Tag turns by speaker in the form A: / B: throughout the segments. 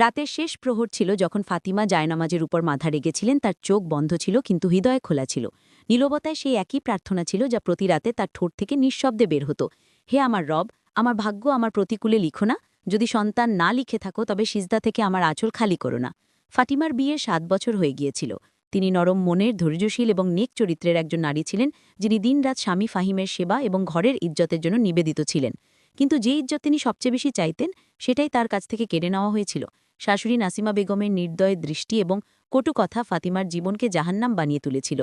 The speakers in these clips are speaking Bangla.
A: রাতের শেষ প্রহর ছিল যখন ফাতিমা জায়নামাজের উপর মাথা রেখেছিলেন। তার চোখ বন্ধ ছিল কিন্তু হৃদয় খোলা ছিল। নীরবতায় সেই একই প্রার্থনা ছিল যা প্রতি রাতে তার ঠোঁট থেকে নিঃশব্দে বের হতো। হে আমার রব, আমার ভাগ্য আমার প্রতিকূলে লিখো না। যদি সন্তান না লিখে থাকো তবে সিজদা থেকে আমার আঁচল খালি করো না। ফাতিমার বিয়ে ৭ বছর হয়ে গিয়েছিল। তিনি নরম মনের, ধৈর্যশীল এবং নেক চরিত্রের একজন নারী ছিলেন, যিনি দিনরাত স্বামী ফাহিমের সেবা এবং ঘরের ইজ্জতের জন্য নিবেদিত ছিলেন। কিন্তু যে ইজ্জত তিনি সবচেয়ে বেশি চাইতেন সেটাই তার কাছ থেকে কেড়ে নেওয়া হয়েছিল। শাশুড়ি নাসিমা বেগমের নির্দয় দৃষ্টি এবং কটু কথা ফাতিমার জীবনকে জাহান্নাম বানিয়ে তুলেছিল।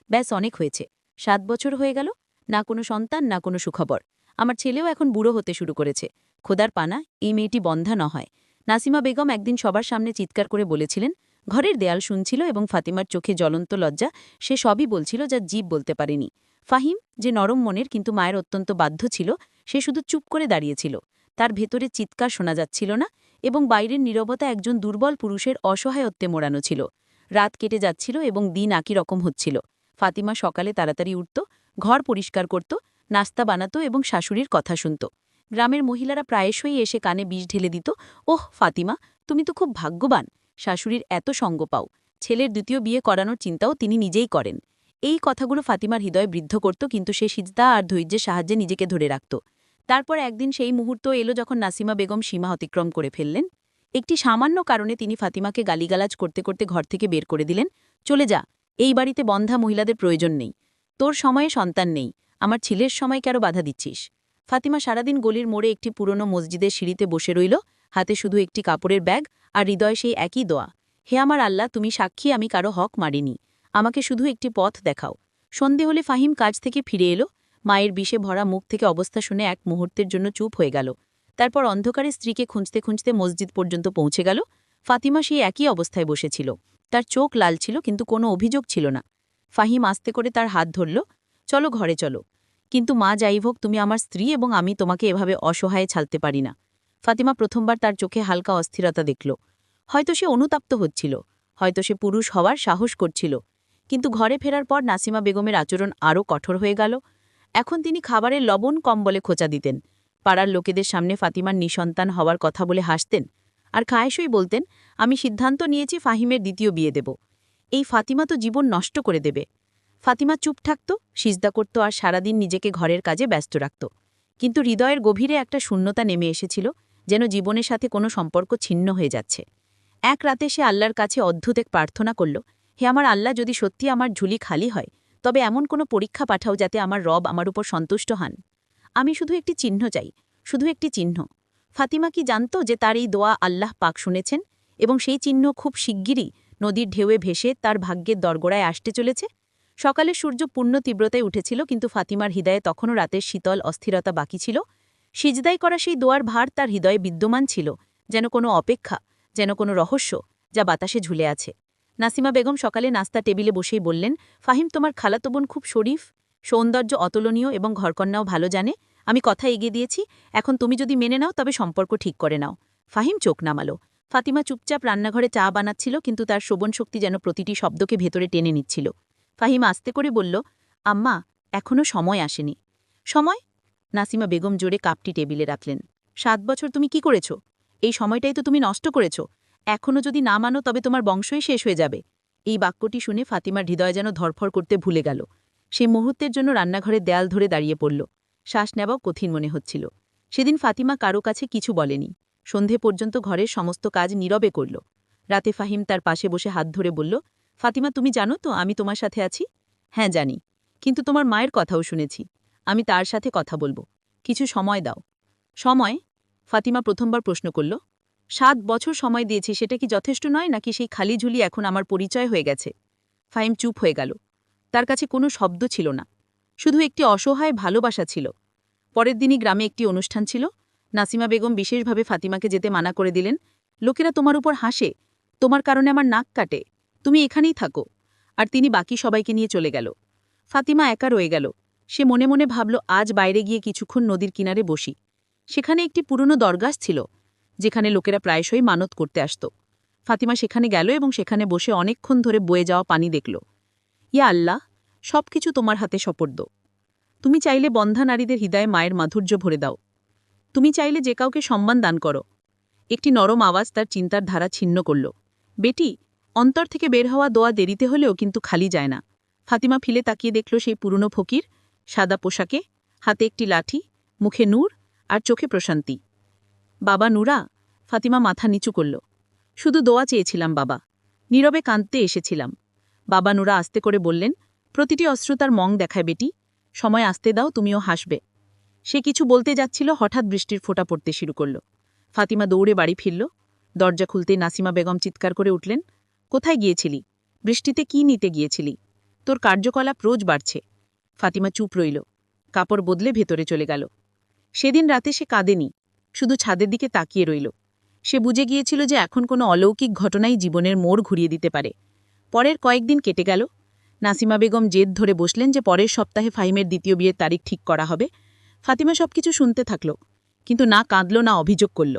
A: ব্যাস, অনেক হয়েছে। ৭ বছর হয়ে গেল, না কোনো সন্তান, না কোনো সুখবর। আমার ছেলেও এখন বুড়ো হতে শুরু করেছে। খোদার পানা, এই মেয়েটি বন্ধা ন হয়। নাসিমা বেগম একদিন সবার সামনে চিৎকার করে বলেছিলেন। ঘরের দেয়াল শুনছিল এবং ফাতিমার চোখে জ্বলন্ত লজ্জা। সে সবই বলছিল যা জীব বলতে পারেনি। ফাহিম, যে নরম মনের কিন্তু মায়ের অত্যন্ত বাধ্য ছিল, সে শুধু চুপ করে দাঁড়িয়েছিল। তার ভেতরে চিৎকার শোনা যাচ্ছিল না এবং বাইরের নীরবতা একজন দুর্বল পুরুষের অসহায়ত্বে মোড়ানো ছিল। রাত কেটে যাচ্ছিল এবং দিন একই রকম হচ্ছিল। ফাতিমা সকালে তাড়াতাড়ি উঠত, ঘর পরিষ্কার করত, নাস্তা বানাত এবং শাশুড়ির কথা শুনত। গ্রামের মহিলারা প্রায়শই এসে কানে বিষ ঢেলে দিত। ওহ ফাতিমা, তুমি তো খুব ভাগ্যবান। শাশুড়ির এত সঙ্গ পাও। ছেলের দ্বিতীয় বিয়ে করানোর চিন্তাও তিনি নিজেই করেন। এই কথাগুলো ফাতিমার হৃদয় বৃদ্ধ করত, কিন্তু সে সিজদা আর ধৈর্যের সাহায্যে নিজেকে ধরে রাখত। তারপর একদিন সেই মুহূর্ত এলো যখন নাসিমা বেগম সীমা অতিক্রম করে ফেললেন। একটি সামান্য কারণে তিনি ফাতিমাকে গালিগালাজ করতে করতে ঘর থেকে বের করে দিলেন। চলে যা, এই বাড়িতে বন্ধা মহিলাদের প্রয়োজন নেই। তোর সময়ে সন্তান নেই, আমার ছেলের সময় কেন বাধা দিচ্ছিস? ফাতিমা সারাদিন গলির মোড়ে একটি পুরনো মসজিদের সিঁড়িতে বসে রইল, হাতে শুধু একটি কাপড়ের ব্যাগ আর হৃদয় সেই একই দোয়া। হে আমার আল্লাহ, তুমি সাক্ষী, আমি কারো হক মারিনি। আমাকে শুধু একটি পথ দেখাও। সন্ধে হলে ফাহিম কাজ থেকে ফিরে এলো। মায়ের বিষে ভরা মুখ থেকে অবস্থা শুনে এক মুহূর্তের জন্য চুপ হয়ে গেল। তারপর অন্ধকারে স্ত্রীকে খুঁজতে খুঁজতে মসজিদ পর্যন্ত পৌঁছে গেল। ফাতিমা সেই একই অবস্থায় বসেছিল। তার চোখ লাল ছিল কিন্তু কোনো অভিযোগ ছিল না। ফাহিম আস্তে করে তার হাত ধরল। চলো ঘরে চলো। কিন্তু মা, যাই হোক, তুমি আমার স্ত্রী এবং আমি তোমাকে এভাবে অসহায়ে ছাড়তে পারি না। ফাতিমা প্রথমবার তার চোখে হালকা অস্থিরতা দেখল। হয়তো সে অনুতাপ্ত হচ্ছিল, হয়তো সে পুরুষ হওয়ার সাহস করছিল। কিন্তু ঘরে ফেরার পর নাসিমা বেগমের আচরণ আরও কঠোর হয়ে গেল। এখন তিনি খাবারের লবণ কম বলে খোঁচা দিতেন। পাড়ার লোকেদের সামনে ফাতিমার নিঃসন্তান হওয়ার কথা বলে হাসতেন। আর খায়েশই বলতেন, আমি সিদ্ধান্ত নিয়েছি ফাহিমের দ্বিতীয় বিয়ে দেব। এই ফাতিমা তো জীবন নষ্ট করে দেবে। ফাতিমা চুপ থাকত, সিজদা করত আর সারাদিন নিজেকে ঘরের কাজে ব্যস্ত রাখত। কিন্তু হৃদয়ের গভীরে একটা শূন্যতা নেমে এসেছিল, যেন জীবনের সাথে কোনো সম্পর্ক ছিন্ন হয়ে যাচ্ছে। এক রাতে সে আল্লাহর কাছে অদ্ভুত এক প্রার্থনা করল। হে আমার আল্লাহ, যদি সত্যি আমার ঝুলি খালি হয় তবে এমন কোনো পরীক্ষা পাঠাও যাতে আমার রব আমার উপর সন্তুষ্ট হন। আমি শুধু একটি চিহ্ন চাই, শুধু একটি চিহ্ন। ফাতিমা কি জানত যে তার এই দোয়া আল্লাহ পাক শুনেছেন এবং সেই চিহ্ন খুব শিগগিরই নদীর ঢেউয়ে ভেসে তার ভাগ্যের দরগোড়ায় আসতে চলেছে? সকালে সূর্য পূর্ণ তীব্রতায় উঠেছিল, কিন্তু ফাতিমার হৃদয়ে তখনও রাতের শীতল অস্থিরতা বাকি ছিল। সিজদাই করা সেই দোয়ার ভার তার হৃদয়ে বিদ্যমান ছিল, যেন কোনো অপেক্ষা, যেন কোনো রহস্য যা বাতাসে ঝুলে আছে। নাসিমা বেগম সকালে নাস্তা টেবিলে বসেই বললেন, ফাহিম, তোমার খালাতো বোন খুব শরীফ, সৌন্দর্য অতুলনীয় এবং ঘরকন্যাও ভালো জানে। আমি কথা এগিয়ে দিয়েছি, এখন তুমি যদি মেনে নাও তবে সম্পর্ক ঠিক করে নাও। ফাহিম চোখ নামালো। ফাতিমা চুপচাপ রান্নাঘরে চা বানাচ্ছিল, কিন্তু তার শ্রবণ শক্তি যেন প্রতিটি শব্দকে ভেতরে টেনে নিচ্ছিল। ফাহিম আস্তে করে বলল, আম্মা, এখনও সময় আসেনি। সময়? নাসিমা বেগম জোরে কাপটি টেবিলে রাখলেন। ৭ বছর তুমি কি করেছ? এই সময়টাই তো তুমি নষ্ট করেছ। এখনও যদি না মানো তবে তোমার বংশই শেষ হয়ে যাবে। এই বাক্যটি শুনে ফাতিমার হৃদয় যেন ধরফর করতে ভুলে গেল। সেই মুহূর্তের জন্য রান্নাঘরের দেয়াল ধরে দাঁড়িয়ে পড়ল। শ্বাস নেওয়াও কঠিন মনে হচ্ছিল। সেদিন ফাতিমা কারো কাছে কিছু বলেনি। সন্ধে পর্যন্ত ঘরের সমস্ত কাজ নীরবে করল। রাতে ফাহিম তার পাশে বসে হাত ধরে বলল, ফাতিমা, তুমি জানো তো আমি তোমার সাথে আছি? হ্যাঁ জানি, কিন্তু তোমার মায়ের কথাও শুনেছি। আমি তার সাথে কথা বলবো। কিছু সময় দাও। সময়? ফাতিমা প্রথমবার প্রশ্ন করল। ৭ বছর সময় দিয়েছি, সেটা কি যথেষ্ট নয়, নাকি সেই খালি ঝুলি এখন আমার পরিচয় হয়ে গেছে? ফাহিম চুপ হয়ে গেল। তার কাছে কোনো শব্দ ছিল না, শুধু একটি অসহায় ভালোবাসা ছিল। পরের দিনই গ্রামে একটি অনুষ্ঠান ছিল। নাসিমা বেগম বিশেষভাবে ফাতিমাকে যেতে মানা করে দিলেন। লোকেরা তোমার উপর হাসে, তোমার কারণে আমার নাক কাটে, তুমি এখানেই থাকো। আর তিনি বাকি সবাইকে নিয়ে চলে গেল। ফাতিমা একা রয়ে গেল। সে মনে মনে ভাবল, আজ বাইরে গিয়ে কিছুক্ষণ নদীর কিনারে বসি। সেখানে একটি পুরনো দরগাহ ছিল, যেখানে লোকেরা প্রায়শই মানত করতে আসত। ফাতিমা সেখানে গেল এবং সেখানে বসে অনেকক্ষণ ধরে বয়ে যাওয়া পানি দেখল। ইয়া আল্লাহ, সবকিছু তোমার হাতে সোপর্দ। তুমি চাইলে বন্ধা নারীদের হৃদয়ে মায়ের মাধুর্য ভরে দাও। তুমি চাইলে যে কাউকে সম্মান দান করো।
B: একটি নরম আওয়াজ তার চিন্তার ধারা ছিন্ন করল। বেটি, অন্তর থেকে বের হওয়া দোয়া দেরিতে হলেও কিন্তু খালি যায় না। ফাতিমা ফিলে তাকিয়ে দেখল সেই পুরনো ফকির, সাদা পোশাকে, হাতে একটি লাঠি, মুখে নূর আর চোখে প্রশান্তি। বাবা নুরা, ফাতিমা মাথা নিচু করল। শুধু দোয়া চেয়েছিলাম বাবা, নীরবে কাঁদতে এসেছিলাম। বাবা নুরা আস্তে করে বললেন, প্রতিটি অশ্রুতার মং দেখায় বেটি, সময় আসতে দাও, তুমিও হাসবে। সে কিছু বলতে যাচ্ছিল, হঠাৎ বৃষ্টির ফোঁটা পড়তে শুরু করল। ফাতিমা দৌড়ে বাড়ি ফিরল। দরজা খুলতে নাসিমা বেগম চিৎকার করে উঠলেন, কোথায় গিয়েছিলি? বৃষ্টিতে কি নিতে গিয়েছিলি? তোর কার্যকলাপ রোজ বাড়ছে। ফাতিমা চুপ রইল, কাপড় বদলে ভেতরে চলে গেল। সেদিন রাতে সে কাঁদেনি, শুধু ছাদের দিকে তাকিয়ে রইল। সে বুঝে গিয়েছিল যে এখন কোনো অলৌকিক ঘটনাই জীবনের মোড় ঘুরিয়ে দিতে পারে। পরের কয়েকদিন কেটে গেল। নাসিমা বেগম জেদ ধরে বসলেন যে পরের সপ্তাহে ফাহিমের দ্বিতীয় বিয়ের তারিখ ঠিক করা হবে। ফাতিমা সবকিছু শুনতে থাকল, কিন্তু না কাঁদল না অভিযোগ করল।